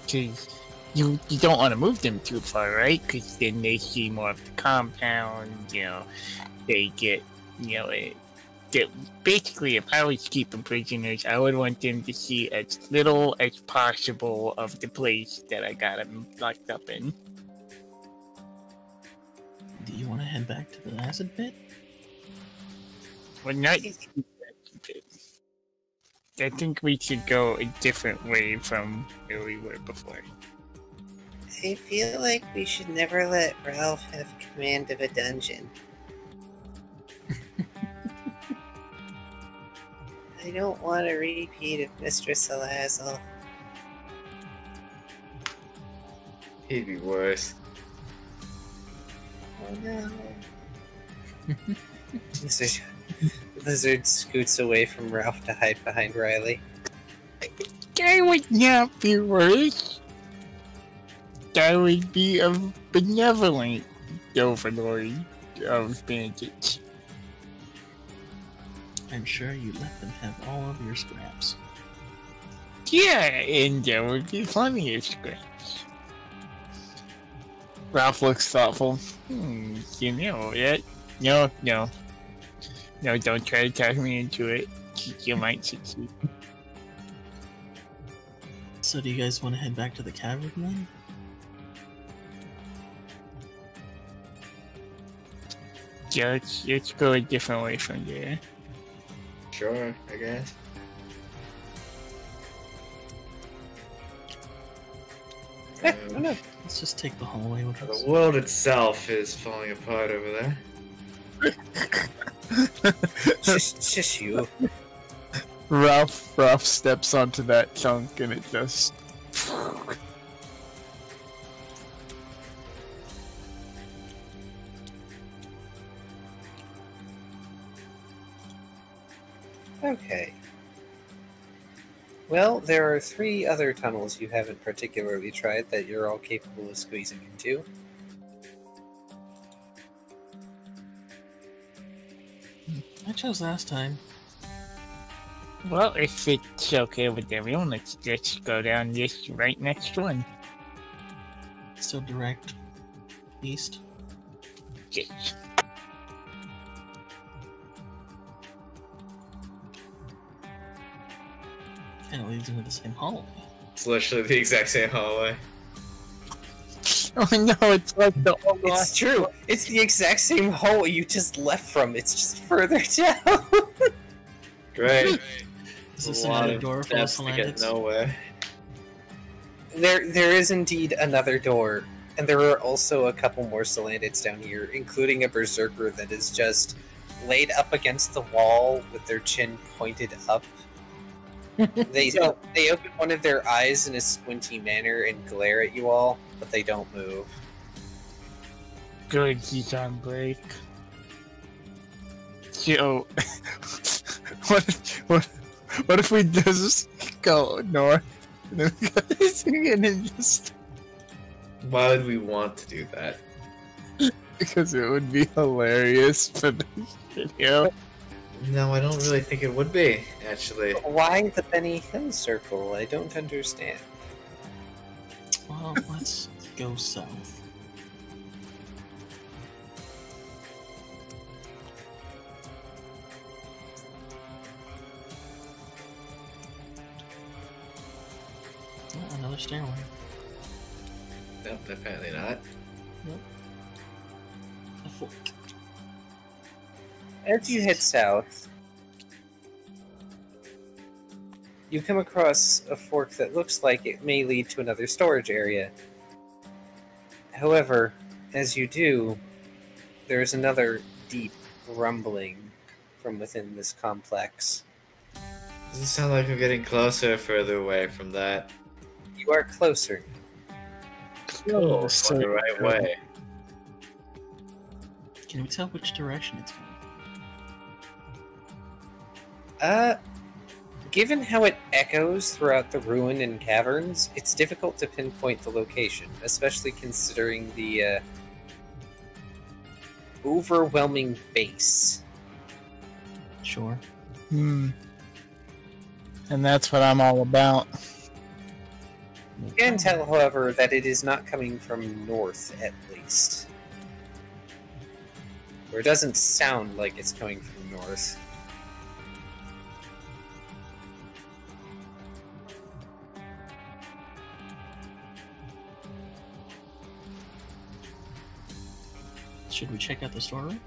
you don't want to move them too far, right? Because then they see more of the compound, they get, basically, if I was keeping prisoners, I would want them to see as little as possible of the place that I got them locked up in. Do you want to head back to the acid pit? Well, not the acid pit. I think we should go a different way from where we were before. I feel like we should never let Ralph have command of a dungeon. I don't want a repeat of Mistress Salazzle. He'd be worse. Oh no. Lizard scoots away from Ralph to hide behind Riley. That would not be worse. That would be a benevolent overlord of bandits. I'm sure you let them have all of your scraps. Yeah, and there would be plenty of scraps. Ralph looks thoughtful. That? No, don't try to talk me into it. You might succeed. So do you guys want to head back to the cavern then? Yeah, let's go a different way from there. Sure, I guess. Oh no. Let's just take the hallway with us. The world itself is falling apart over there. Just you. Ralph steps onto that chunk and it just... Okay. Well, there are 3 other tunnels you haven't particularly tried that you're all capable of squeezing into. I chose last time. Well, if it's okay with everyone, let's go down this right next one. So direct east. Yes. And it leads into the same hallway. It's literally the exact same hallway. Oh no, it's like the old It's true. It's the exact same hole you just left from. It's just further down. Great. Is this A lot another of door full of steps to get Solandids? nowhere. There is indeed another door, and there are also a couple more Solandids down here, including a berserker that is just laid up against the wall with their chin pointed up. They open one of their eyes in a squinty manner and glare at you all, but they don't move. Good, he's on break. Yo, what if we just go north and then we go this again and just... Why would we want to do that? Because it would be hilarious for the video. No, I don't really think it would be, actually. Why the Benny Hill Circle? I don't understand. Well, let's go south. Oh, another stairway. Nope, apparently not. Nope. A fork. As you head south, you come across a fork that looks like it may lead to another storage area. However, as you do, there is another deep rumbling from within this complex. Does it sound like I'm getting closer or further away from that? You are closer. Cool, going the right way. Can we tell which direction it's going? Given how it echoes throughout the ruin and caverns, it's difficult to pinpoint the location, especially considering the overwhelming bass. Sure. And that's what I'm all about. You can tell, however, that it is not coming from north, at least. Or it doesn't sound like it's coming from north. Should we check out the storeroom?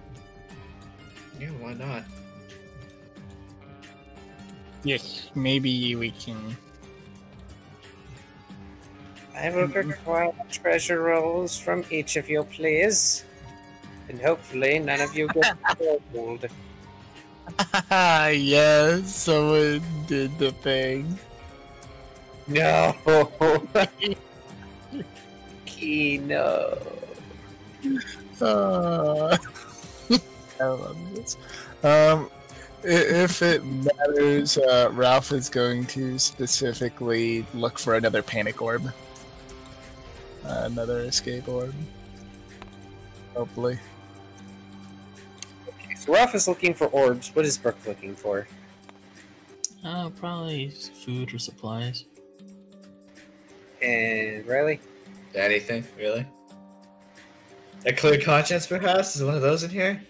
Yeah, why not? Yes, maybe we can. I will require treasure rolls from each of you, please. And hopefully none of you get gold. Yes, someone did the thing. No! Kino. I love this. If it matters, Ralph is going to specifically look for another panic orb. Another escape orb. Hopefully. So Ralph is looking for orbs. What is Brooke looking for? Probably food or supplies. And Riley? Anything, really? A clear conscience, perhaps? Is one of those in here?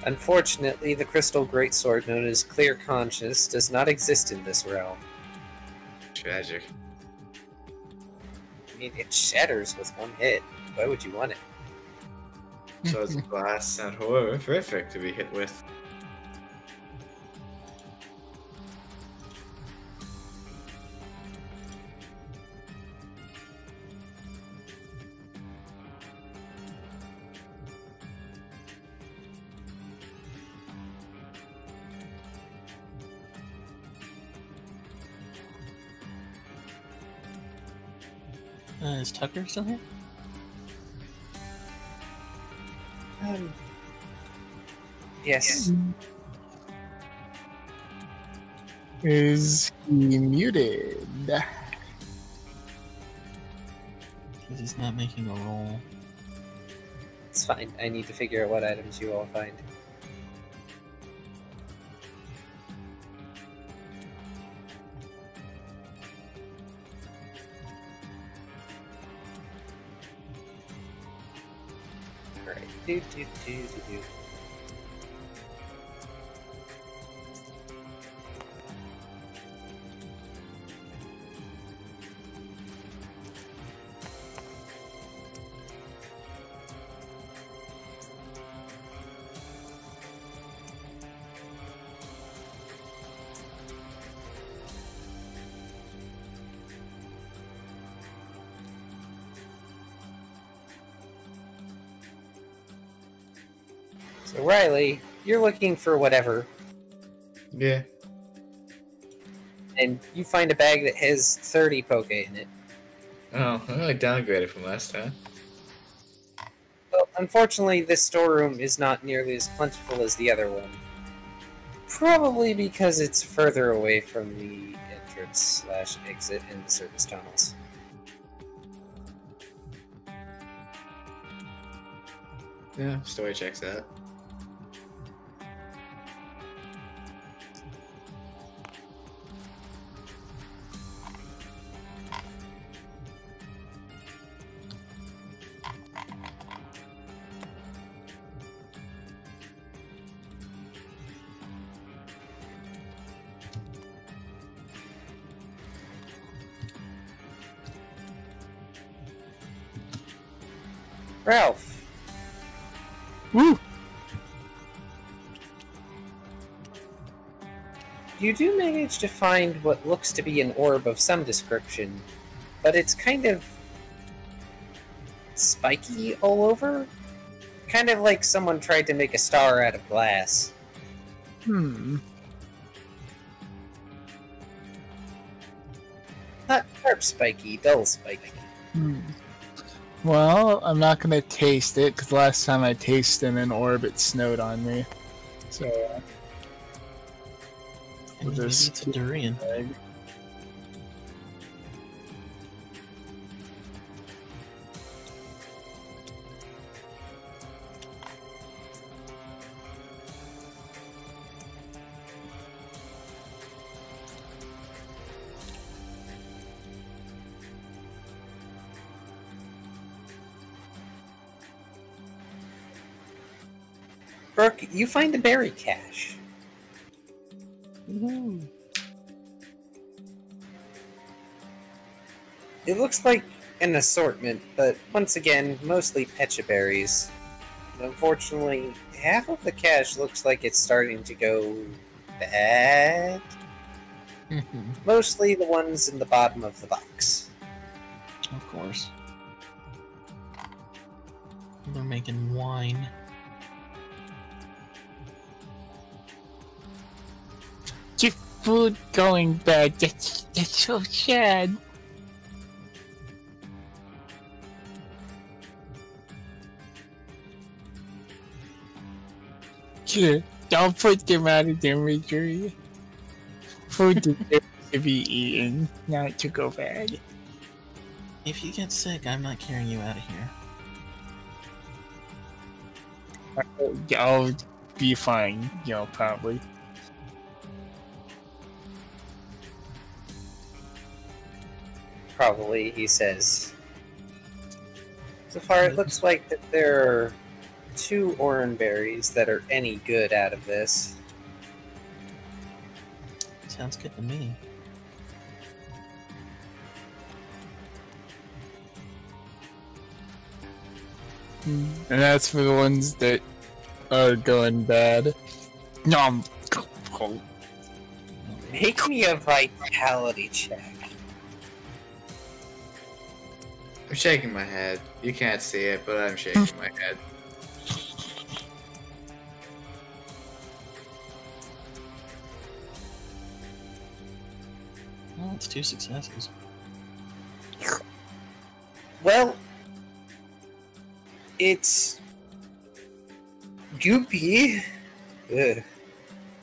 Unfortunately, the crystal greatsword known as Clear Conscience does not exist in this realm. Tragic. I mean, it shatters with one hit. Why would you want it? So it's glass and horrific to be hit with. Is Tucker still here? Yes. Is he muted? Because he's not making a roll. It's fine. I need to figure out what items you all find. Alright. Do. So Riley, you're looking for whatever, Yeah. and you find a bag that has 30 poke in it. Oh, I really downgraded from last time. Well, unfortunately, this storeroom is not nearly as plentiful as the other one. Probably because it's further away from the entrance/exit in the service tunnels. Yeah, story checks out. Ralph, Woo! you do manage to find what looks to be an orb of some description, but it's kind of spiky all over. Kind of like someone tried to make a star out of glass. Not sharp spiky, dull spiky. Well, I'm not gonna taste it because last time I tasted an orb, it snowed on me. So Maybe it's a durian. Brooke, you find a berry cache. It looks like an assortment, but once again, mostly pecha berries. Unfortunately, half of the cache looks like it's starting to go bad. Mostly the ones in the bottom of the box. Of course. They're making wine. Your food going bad. That's so sad. Here, don't put them out of their misery. Food deserves to be eaten, not to go bad. If you get sick, I'm not carrying you out of here. I'll be fine, probably. Probably, he says. So far, it looks like that there are 2 orange berries that are any good out of this. Sounds good to me. And that's for the ones that are going bad. Nom. Make me a vitality check. I'm shaking my head. You can't see it, but I'm shaking my head. Well, it's 2 successes. Well, it's goopy. Ugh.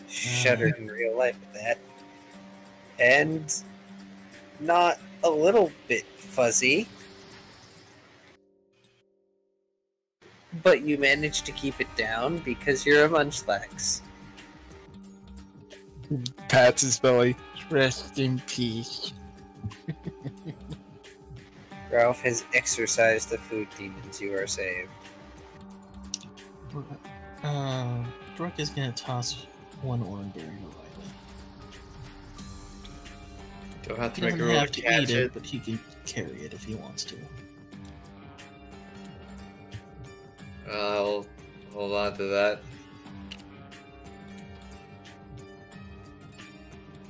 Shuddered in real life at that. And not a little bit fuzzy. But you managed to keep it down because you're a Munchlax. Pats his belly. Rest in peace. Ralph has exorcised the food demons. You are saved. Brooke is gonna toss 1 orange berry to Riley. Do I have to He make a doesn't roll have to to catch eat it? it, but he can carry it if he wants to. I'll hold on to that.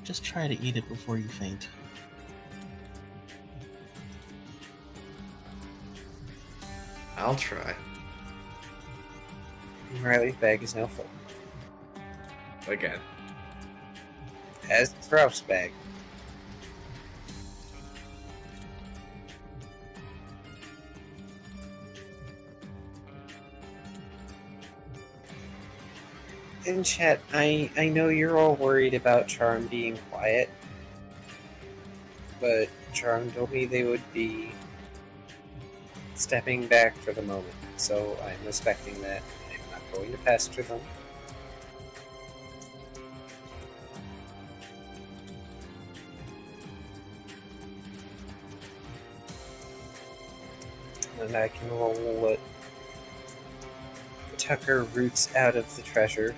Just try to eat it before you faint. I'll try. Riley's bag is now full. Again. As is Ralph's bag. In chat, I know you're all worried about Charm being quiet, but Charm told me they would be stepping back for the moment, so I'm respecting that. I'm not going to pester them. And I can roll what Tucker roots out of the treasure.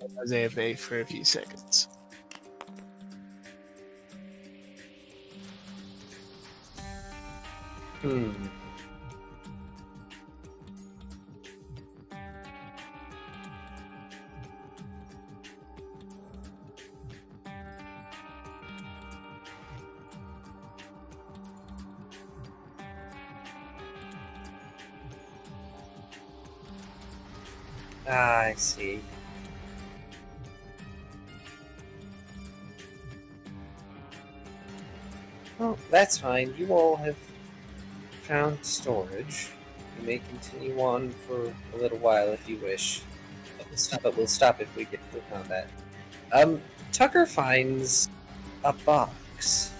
I was AFA for a few seconds. Ah, I see. Well, that's fine. You all have found storage. You may continue on for a little while if you wish. But we'll stop if we get to combat. Tucker finds a box.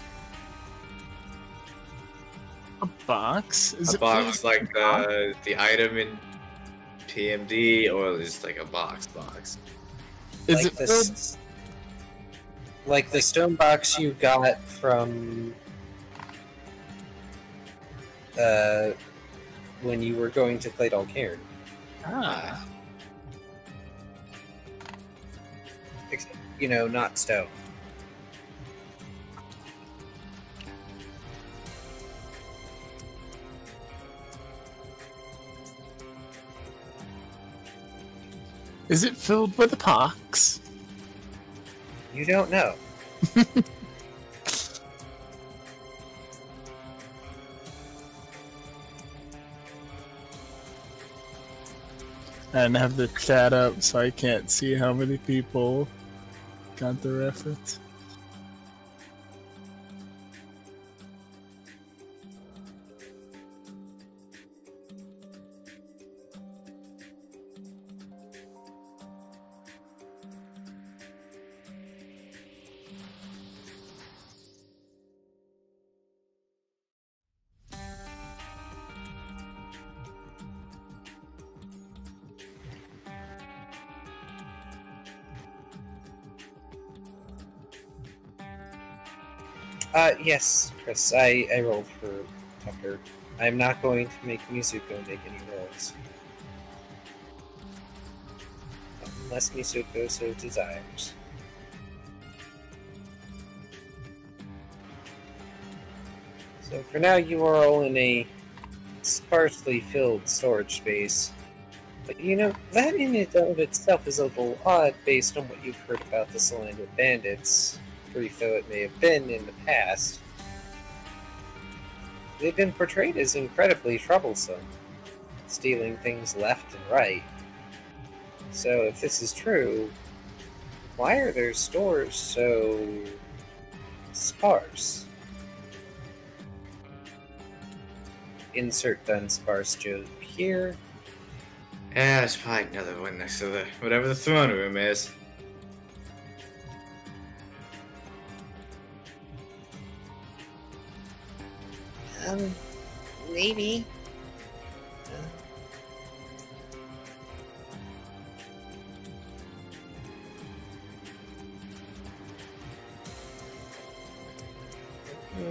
A box? Is A it box filled with like the item in PMD, or just like a box? Is like it the filled? like the stone box you got from when you were going to Claydol Cairn. Ah. Except, you know, not stone. Is it filled with a pox? You don't know. And have the chat up so I can't see how many people got the reference. Yes, Chris, I rolled for Tucker. I'm not going to make Mizuko make any rolls. Unless Mizuko so desires. So for now, you are all in a sparsely filled storage space. But you know, that in and of itself is a little odd based on what you've heard about the Solano bandits, brief though it may have been in the past. They've been portrayed as incredibly troublesome, stealing things left and right. So if this is true, why are their stores so sparse? Insert done sparse joke here. Yeah, there's probably another one next to the whatever the throne room is. Maybe.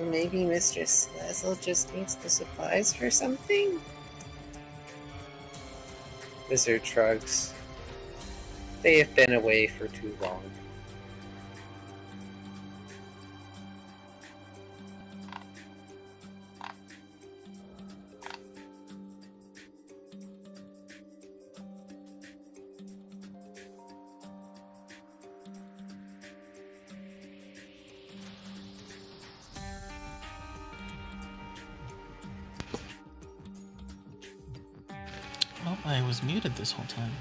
Maybe Mistress Lazel just needs the supplies for something? Wizard shrugs. They have been away for too long. Oh, I was muted this whole time.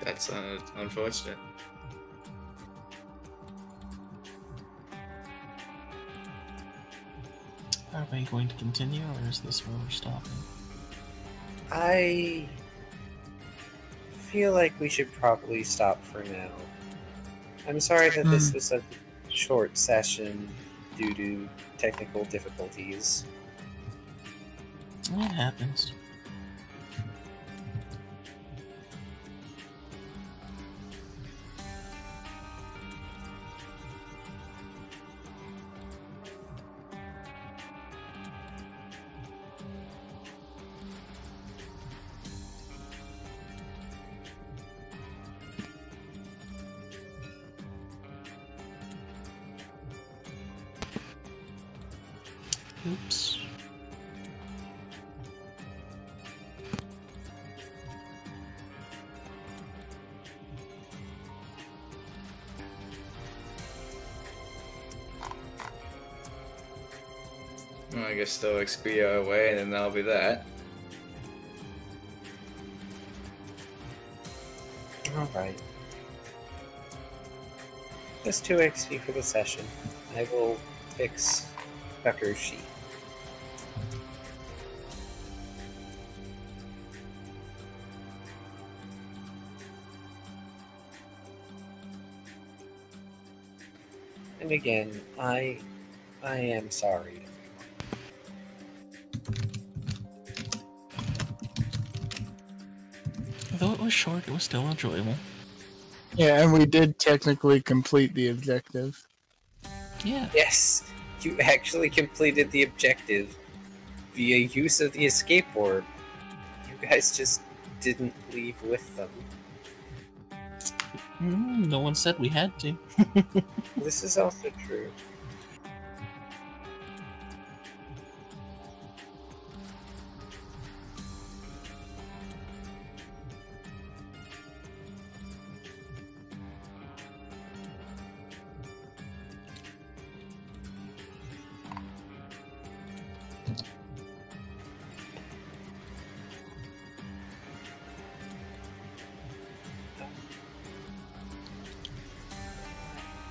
That's unfortunate. Are we going to continue, or is this where we're stopping? I feel like we should probably stop for now. I'm sorry that this was a short session due to technical difficulties. It happens. Oops. Well, I guess Stoics be our way, and then that'll be that. Alright. That's 2 XP for the session. I will fix Tucker's sheet. And again, I am sorry. Though it was short, it was still enjoyable. Yeah, and we did technically complete the objective. Yeah. Yes, you actually completed the objective via use of the escape orb. You guys just didn't leave with them. No one said we had to. This is also true.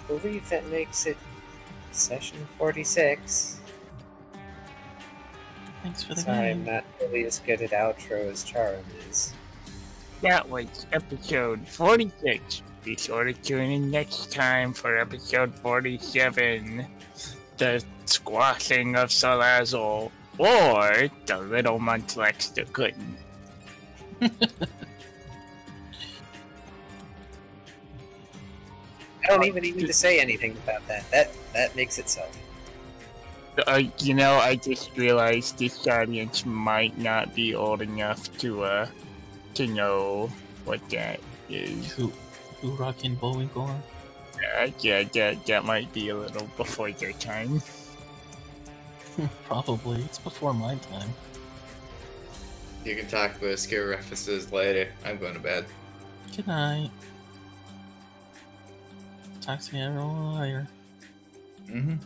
I believe that makes it session 46. Thanks for the Sorry, I'm game. not really as good at outro as Charum is. That was episode 46. Be sure to tune in next time for episode 47. The Squashing of Salazzle, or the Little Munchlax that couldn't. I don't even need to say anything about that. That makes it so. You know, I just realized this audience might not be old enough to know what that is. Who rockin' Bullwinkle? Yeah, that might be a little before their time. Probably. It's before my time. You can talk about skill references later. I'm going to bed. Good night. Talk to you everyone later. Mm-hmm.